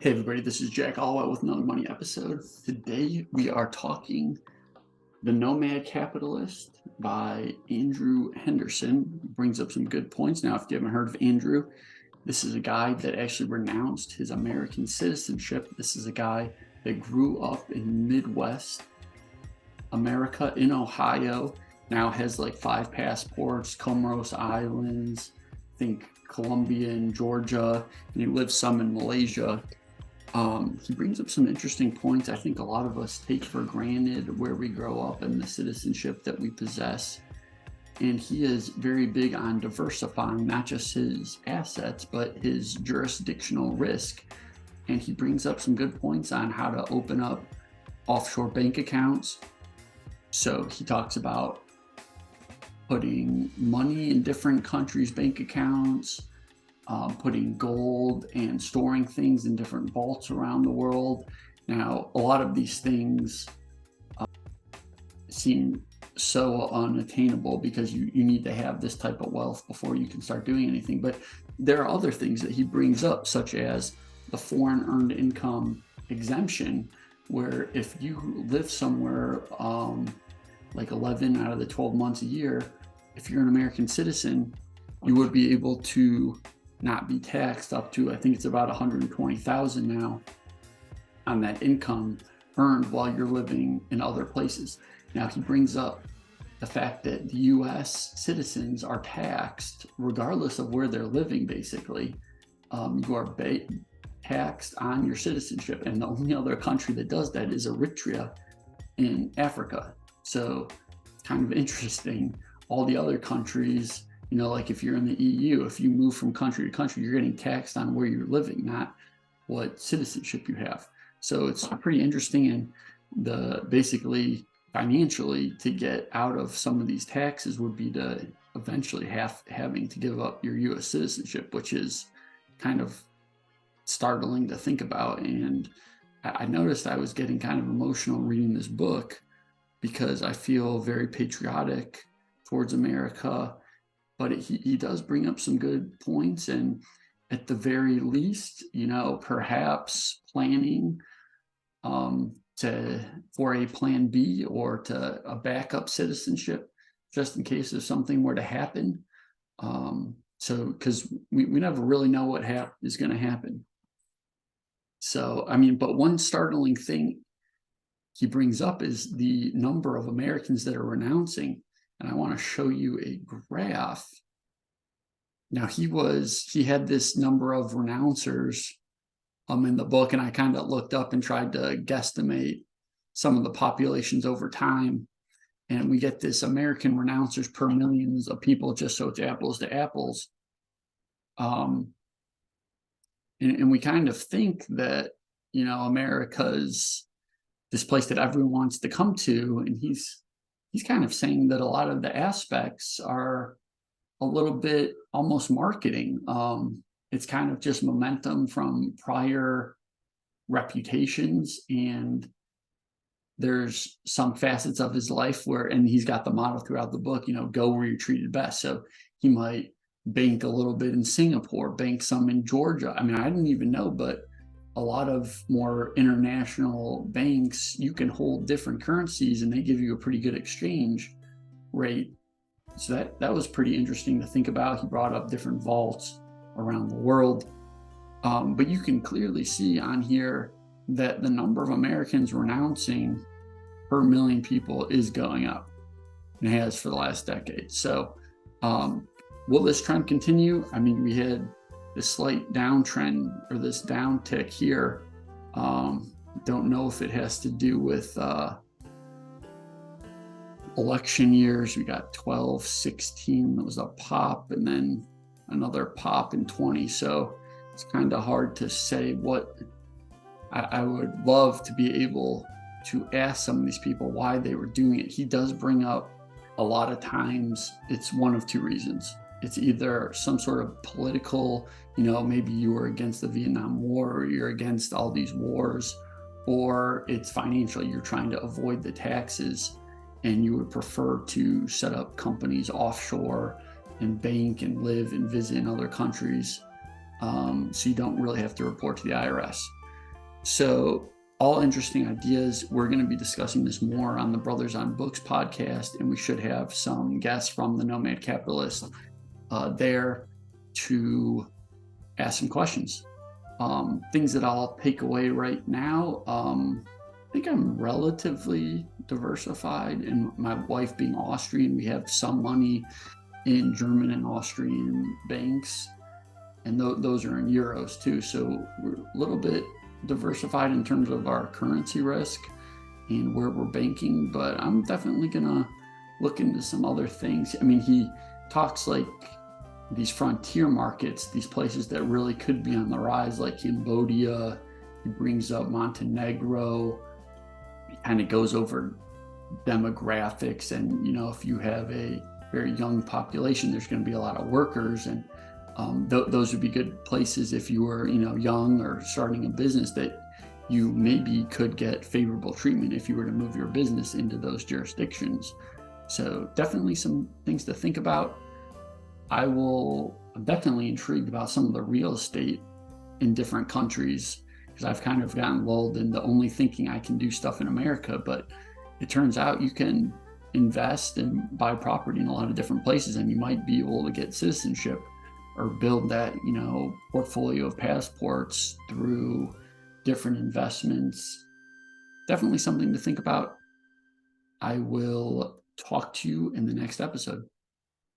Hey everybody, this is Jack Allwell with another money episode. Today we are talking The Nomad Capitalist by Andrew Henderson. He brings up some good points. Now, if you haven't heard of Andrew, this is a guy that actually renounced his American citizenship. This is a guy that grew up in Midwest America in Ohio, now has like 5 passports, Comoros Islands, I think Colombia and Georgia, and he lives some in Malaysia. He brings up some interesting points. I think a lot of us take for granted where we grow up and the citizenship that we possess. And he is very big on diversifying not just his assets, but his jurisdictional risk. And he brings up some good points on how to open up offshore bank accounts. So he talks about putting money in different countries' bank accounts, putting gold and storing things in different vaults around the world. Now, a lot of these things seem so unattainable because you need to have this type of wealth before you can start doing anything. But there are other things that he brings up, such as the foreign earned income exemption, where if you live somewhere like 11 out of the 12 months a year, if you're an American citizen, you would be able to not be taxed up to, I think it's about 120,000 now on that income earned while you're living in other places. Now, he brings up the fact that the US citizens are taxed regardless of where they're living, basically. You are taxed on your citizenship, and the only other country that does that is Eritrea in Africa. So it's kind of interesting. All the other countries, like if you're in the EU, if you move from country to country, you're getting taxed on where you're living, not what citizenship you have. So it's pretty interesting. And basically financially, to get out of some of these taxes would be to eventually having to give up your US citizenship, which is kind of startling to think about. And I noticed I was getting kind of emotional reading this book because I feel very patriotic towards America. But he does bring up some good points, and at the very least, perhaps planning for a plan B or to a backup citizenship, just in case if something were to happen. So because we never really know what is going to happen. So, but one startling thing he brings up is the number of Americans that are renouncing. And I want to show you a graph. Now, he had this number of renouncers in the book, and I kind of looked up and tried to guesstimate some of the populations over time. And we get this American renouncers per millions of people, just so it's apples to apples. And we kind of think that, America's this place that everyone wants to come to. And he's kind of saying that a lot of the aspects are a little bit almost marketing. It's kind of just momentum from prior reputations, and there's some facets of his life and he's got the motto throughout the book, go where you're treated best. So he might bank a little bit in Singapore, bank some in Georgia. I didn't even know, but a lot of more international banks, you can hold different currencies and they give you a pretty good exchange rate. So that was pretty interesting to think about. He brought up different vaults around the world. But you can clearly see on here that the number of Americans renouncing per million people is going up, and has for the last decade. So will this trend continue? We had this slight downtrend, or this downtick here. Don't know if it has to do with election years. We got 12, 16, there was a pop, and then another pop in 20. So it's kind of hard to say what. I would love to be able to ask some of these people why they were doing it. He does bring up a lot of times it's one of two reasons. It's either some sort of political, maybe you were against the Vietnam War, or you're against all these wars, or it's financial. You're trying to avoid the taxes and you would prefer to set up companies offshore and bank and live and visit in other countries, so you don't really have to report to the IRS. So all interesting ideas. We're going to be discussing this more on the Brothers on Books podcast, and we should have some guests from the Nomad Capitalist there to ask some questions. Things that I'll take away right now. I think I'm relatively diversified, and my wife being Austrian, we have some money in German and Austrian banks, and those are in euros too. So we're a little bit diversified in terms of our currency risk and where we're banking, but I'm definitely gonna look into some other things. I mean, he talks like these frontier markets, these places that really could be on the rise, like Cambodia. He brings up Montenegro. He kind of goes over demographics, and if you have a very young population, there's going to be a lot of workers, and those would be good places if you were young or starting a business, that you maybe could get favorable treatment if you were to move your business into those jurisdictions. So definitely some things to think about. I'm definitely intrigued about some of the real estate in different countries, because I've kind of gotten lulled into only thinking I can do stuff in America, but it turns out you can invest and buy property in a lot of different places, and you might be able to get citizenship or build that portfolio of passports through different investments. Definitely something to think about. I will talk to you in the next episode.